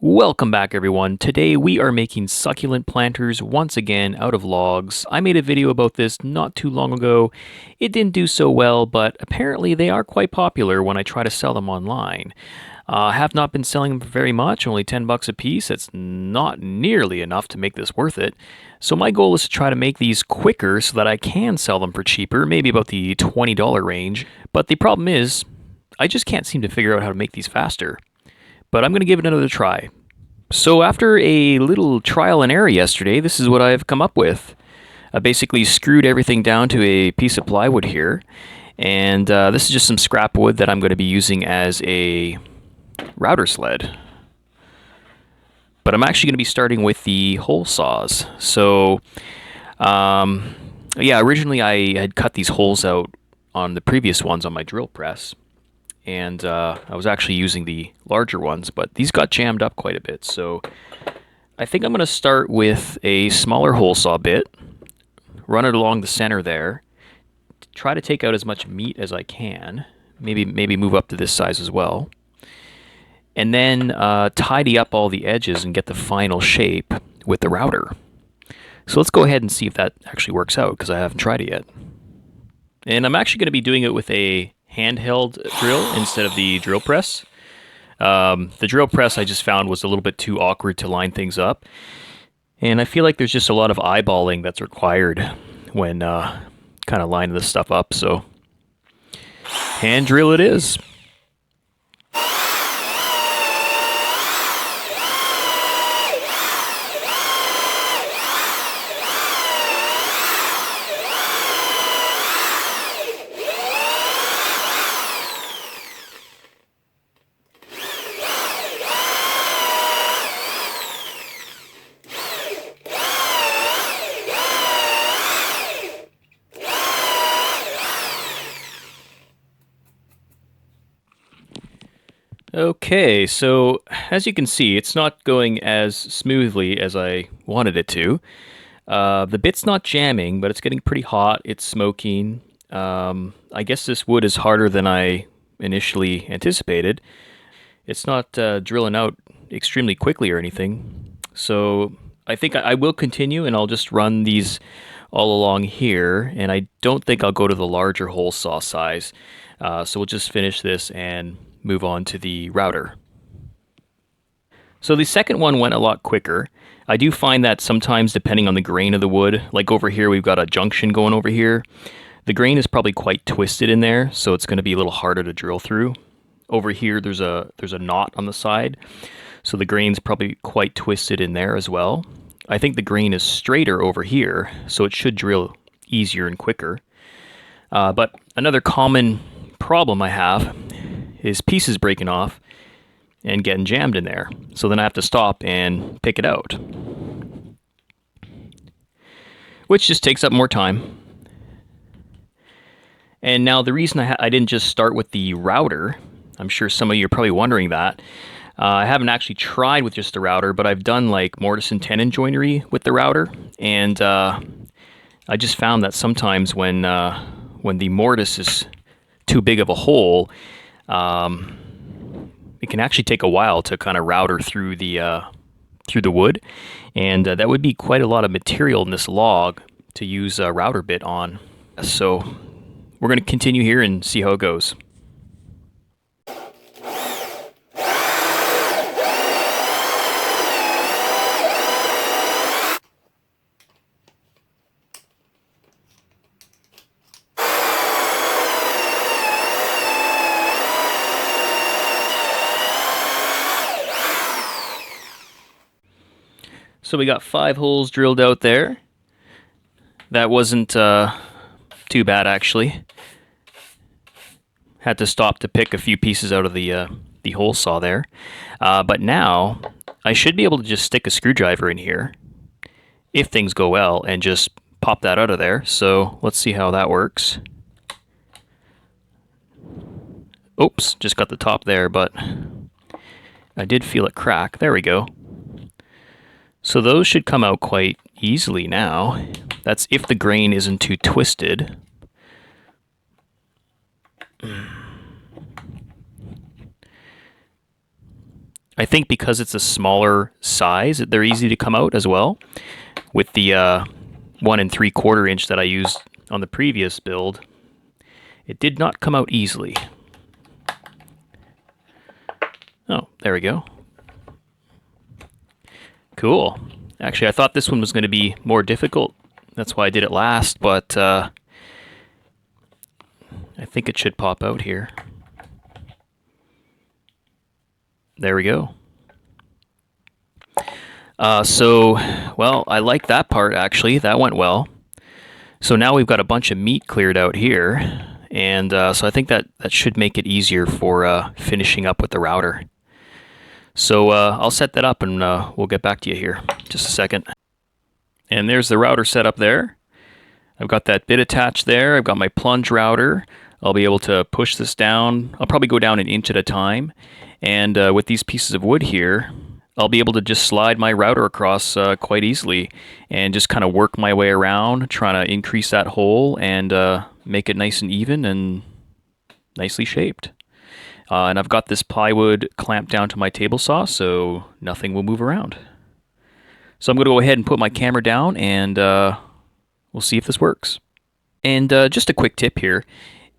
Welcome back everyone. Today we are making succulent planters once again out of logs. I made a video about this not too long ago. It didn't do so well, but apparently they are quite popular when I try to sell them online. I have not been selling them for very much, only 10 bucks a piece. It's not nearly enough to make this worth it. So my goal is to try to make these quicker so that I can sell them for cheaper, maybe about the $20 range. But the problem is, I just can't seem to figure out how to make these faster. But I'm going to give it another try. So after a little trial and error yesterday, this is what I've come up with. I basically screwed everything down to a piece of plywood here, and this is just some scrap wood that I'm going to be using as a router sled. But I'm actually going to be starting with the hole saws. So, yeah, originally I had cut these holes out on the previous ones on my drill press. And I was actually using the larger ones, but these got jammed up quite a bit. So I think I'm going to start with a smaller hole saw bit, run it along the center there, try to take out as much meat as I can, maybe move up to this size as well, and then tidy up all the edges and get the final shape with the router. So let's go ahead and see if that actually works out, because I haven't tried it yet. And I'm actually going to be doing it with a handheld drill instead of the drill press. The drill press I just found was a little bit too awkward to line things up, and I feel like there's just a lot of eyeballing that's required when kind of lining this stuff up, so hand drill it is. Okay, so as you can see, it's not going as smoothly as I wanted it to. The bit's not jamming, but it's getting pretty hot. It's smoking. I guess this wood is harder than I initially anticipated. It's not drilling out extremely quickly or anything. So I think I will continue, and I'll just run these all along here. And I don't think I'll go to the larger hole saw size. So we'll just finish this and move on to the router. So the second one went a lot quicker. I do find that sometimes, depending on the grain of the wood, like over here we've got a junction going over here, the grain is probably quite twisted in there, so it's going to be a little harder to drill through. Over here there's a knot on the side, so the grain's probably quite twisted in there as well. I think the grain is straighter over here, so it should drill easier and quicker. But another common problem I have is pieces breaking off and getting jammed in there. So then I have to stop and pick it out, which just takes up more time. And now the reason I didn't just start with the router, I'm sure some of you are probably wondering that. I haven't actually tried with just the router, but I've done like mortise and tenon joinery with the router, and I just found that sometimes when the mortise is too big of a hole, it can actually take a while to kind of router through the wood, and that would be quite a lot of material in this log to use a router bit on. So we're going to continue here and see how it goes. So we got 5 holes drilled out there. That wasn't too bad, actually. Had to stop to pick a few pieces out of the hole saw there. But now I should be able to just stick a screwdriver in here, if things go well, and just pop that out of there. So let's see how that works. Oops, just got the top there, but I did feel it crack. There we go. So those should come out quite easily now. That's if the grain isn't too twisted. I think because it's a smaller size, they're easy to come out as well. With the 1 3/4 inch that I used on the previous build, it did not come out easily. Oh, there we go. Cool. Actually, I thought this one was going to be more difficult. That's why I did it last, but I think it should pop out here. There we go. Well, I like that part, actually. That went well. So now we've got a bunch of meat cleared out here, and so I think that should make it easier for finishing up with the router. So I'll set that up, and we'll get back to you here. Just a second. And there's the router set up there. I've got that bit attached there. I've got my plunge router. I'll be able to push this down. I'll probably go down an inch at a time. And with these pieces of wood here, I'll be able to just slide my router across quite easily and just kind of work my way around, trying to increase that hole and make it nice and even and nicely shaped. And I've got this plywood clamped down to my table saw, so nothing will move around. So I'm going to go ahead and put my camera down, and we'll see if this works. And just a quick tip here.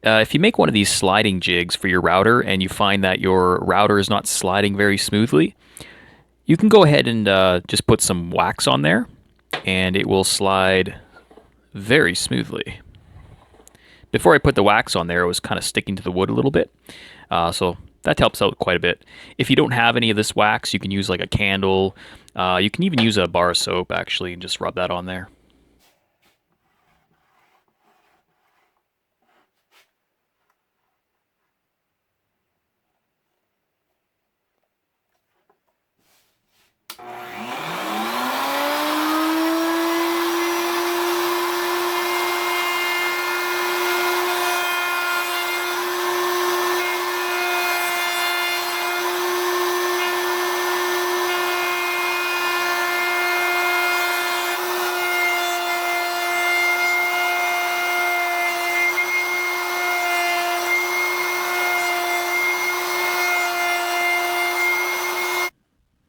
If you make one of these sliding jigs for your router and you find that your router is not sliding very smoothly, you can go ahead and just put some wax on there, and it will slide very smoothly. Before I put the wax on there, it was kind of sticking to the wood a little bit, so that helps out quite a bit. If you don't have any of this wax, you can use like a candle. You can even use a bar of soap, actually, and just rub that on there.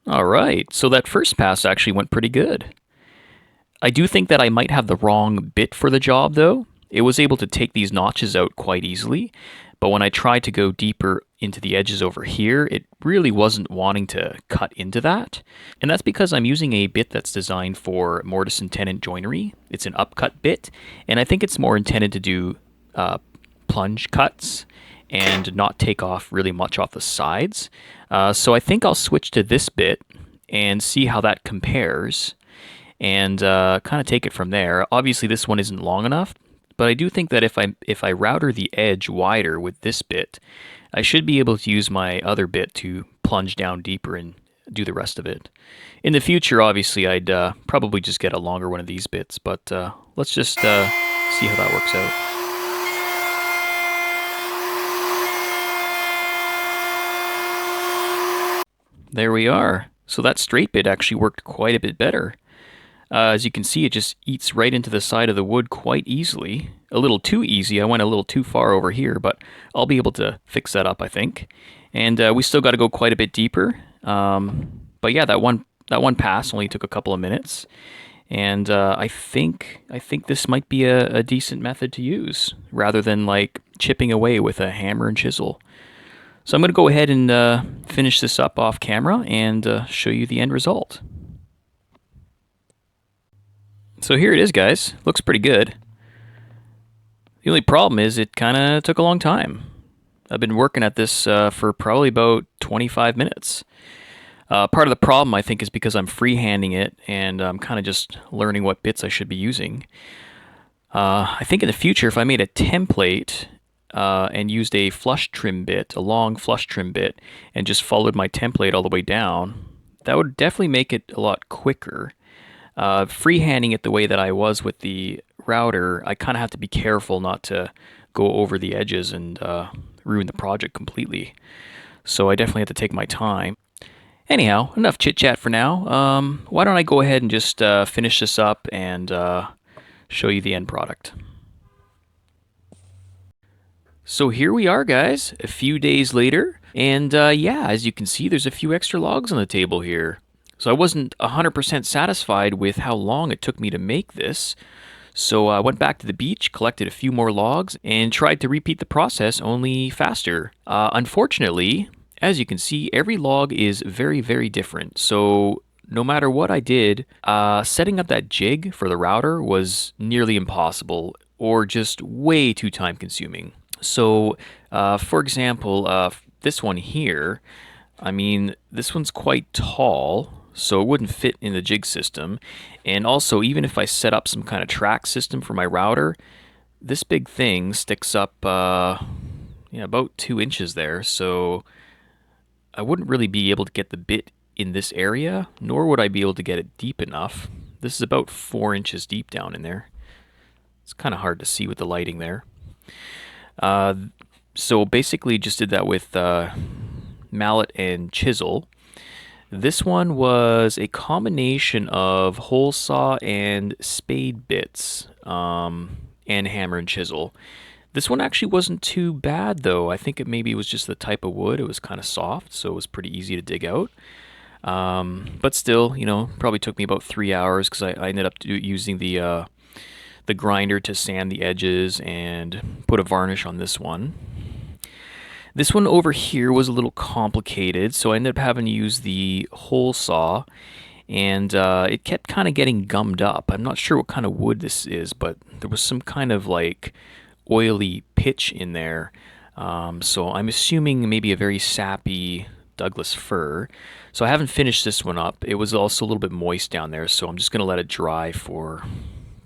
All right, so that first pass actually went pretty good. I do think that I might have the wrong bit for the job, though. It was able to take these notches out quite easily, but when I tried to go deeper into the edges over here, it really wasn't wanting to cut into that. And that's because I'm using a bit that's designed for mortise and tenon joinery. It's an upcut bit, and I think it's more intended to do plunge cuts and not take off really much off the sides. So I think I'll switch to this bit and see how that compares and kind of take it from there. Obviously this one isn't long enough, but I do think that if I router the edge wider with this bit, I should be able to use my other bit to plunge down deeper and do the rest of it. In the future, obviously, I'd probably just get a longer one of these bits, but let's just see how that works out. There we are. So that straight bit actually worked quite a bit better. As you can see, it just eats right into the side of the wood quite easily. A little too easy. I went a little too far over here, but I'll be able to fix that up, I think. And we still got to go quite a bit deeper. But yeah, that one pass only took a couple of minutes. And I think this might be a decent method to use, rather than like chipping away with a hammer and chisel. So I'm going to go ahead and finish this up off camera and show you the end result. So here it is, guys. Looks pretty good. The only problem is it kind of took a long time. I've been working at this for probably about 25 minutes. Part of the problem, I think, is because I'm freehanding it and I'm kind of just learning what bits I should be using. I think in the future, if I made a template and used a flush trim bit, a long flush trim bit, and just followed my template all the way down, that would definitely make it a lot quicker. Freehanding it the way that I was with the router, I kind of have to be careful not to go over the edges and ruin the project completely. So I definitely have to take my time. Anyhow, enough chit chat for now. Why don't I go ahead and just finish this up and show you the end product. So here we are, guys, a few days later. And yeah, as you can see, there's a few extra logs on the table here. So I wasn't 100% satisfied with how long it took me to make this. So I went back to the beach, collected a few more logs, and tried to repeat the process, only faster. Unfortunately, as you can see, every log is very, very different. So no matter what I did, setting up that jig for the router was nearly impossible or just way too time consuming. So, for example, this one here, I mean, this one's quite tall, so it wouldn't fit in the jig system. And also, even if I set up some kind of track system for my router, this big thing sticks up, yeah, about 2 inches there. So I wouldn't really be able to get the bit in this area, nor would I be able to get it deep enough. This is about 4 inches deep down in there. It's kind of hard to see with the lighting there. Uh, so basically, just did that with mallet and chisel. This one was a combination of hole saw and spade bits, and hammer and chisel. This one actually wasn't too bad though. I think it maybe was just the type of wood. It was kind of soft, so it was pretty easy to dig out. But still, probably took me about 3 hours because I ended up using the grinder to sand the edges and put a varnish on this one. This one over here was a little complicated, so I ended up having to use the hole saw, and it kept kind of getting gummed up. I'm not sure what kind of wood this is, but there was some kind of like oily pitch in there. So I'm assuming maybe a very sappy Douglas fir. So I haven't finished this one up. It was also a little bit moist down there, so I'm just going to let it dry for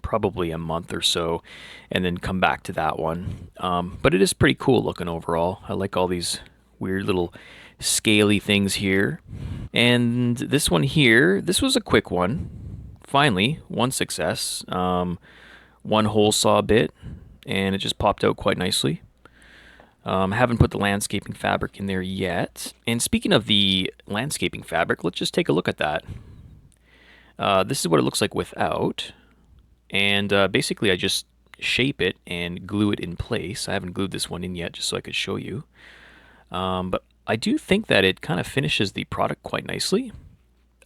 probably a month or so and then come back to that one. But it is pretty cool looking overall. I like all these weird little scaly things here. And this one here, this was a quick one. Finally, one success. One hole saw bit, and it just popped out quite nicely. Haven't put the landscaping fabric in there yet. And speaking of the landscaping fabric, let's just take a look at that. This is what it looks like without. And basically I just shape it and glue it in place. I haven't glued this one in yet just so I could show you. But I do think that it kind of finishes the product quite nicely.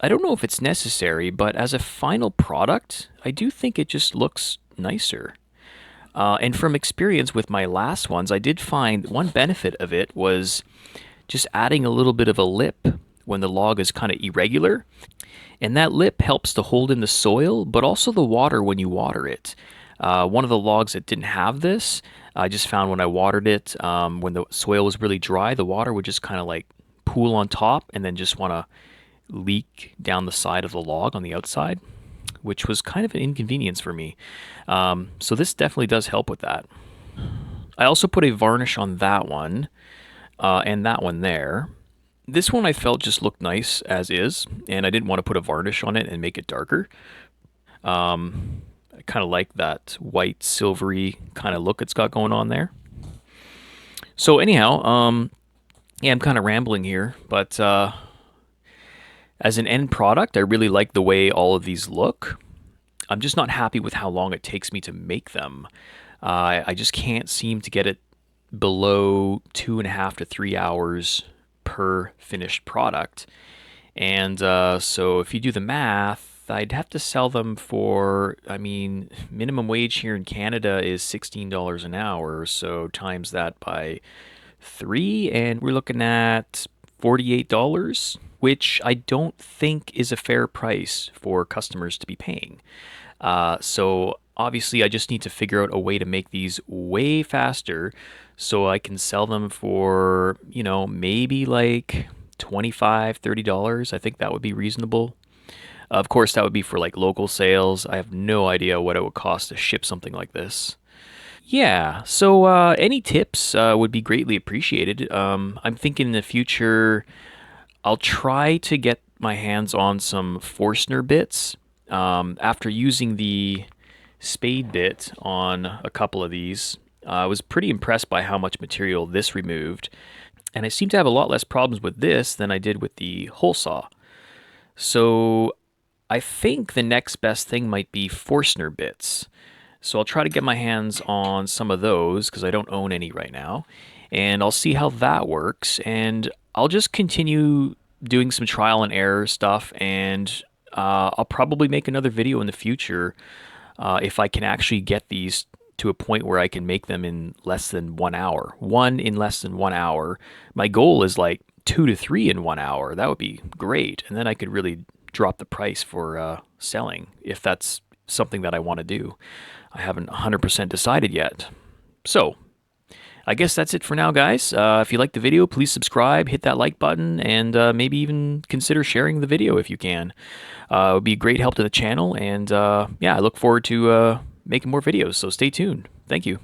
I don't know if it's necessary, but as a final product, I do think it just looks nicer. And from experience with my last ones, I did find one benefit of it was just adding a little bit of a lip when the log is kind of irregular. And that lip helps to hold in the soil, but also the water when you water it. One of the logs that didn't have this, I just found when I watered it, when the soil was really dry, the water would just kind of like pool on top and then just want to leak down the side of the log on the outside, which was kind of an inconvenience for me. So this definitely does help with that. I also put a varnish on that one and that one there. This one I felt just looked nice as is, and I didn't want to put a varnish on it and make it darker. I kind of like that white, silvery kind of look it's got going on there. So anyhow, yeah, I'm kind of rambling here, but as an end product, I really like the way all of these look. I'm just not happy with how long it takes me to make them. I just can't seem to get it below 2.5 to 3 hours per finished product. And so if you do the math, I'd have to sell them for, I mean, minimum wage here in Canada is $16 an hour. So times that by 3, and we're looking at $48, which I don't think is a fair price for customers to be paying. So obviously, I just need to figure out a way to make these way faster so I can sell them for, maybe like $25, $30. I think that would be reasonable. Of course, that would be for like local sales. I have no idea what it would cost to ship something like this. Yeah, so any tips would be greatly appreciated. I'm thinking in the future, I'll try to get my hands on some Forstner bits. After using the spade bit on a couple of these, I was pretty impressed by how much material this removed. And I seem to have a lot less problems with this than I did with the hole saw. So I think the next best thing might be Forstner bits. So I'll try to get my hands on some of those because I don't own any right now. and I'll see how that works. And I'll just continue doing some trial and error stuff, and I'll probably make another video in the future if I can actually get these to a point where I can make them in less than 1 hour. One in less than 1 hour. My goal is like 2 to 3 in 1 hour. That would be great, and then I could really drop the price for selling if that's something that I want to do. I haven't 100% decided yet. So, I guess that's it for now, guys. If you liked the video, please subscribe, hit that like button, and maybe even consider sharing the video if you can. It would be a great help to the channel, and yeah, I look forward to making more videos, so stay tuned. Thank you.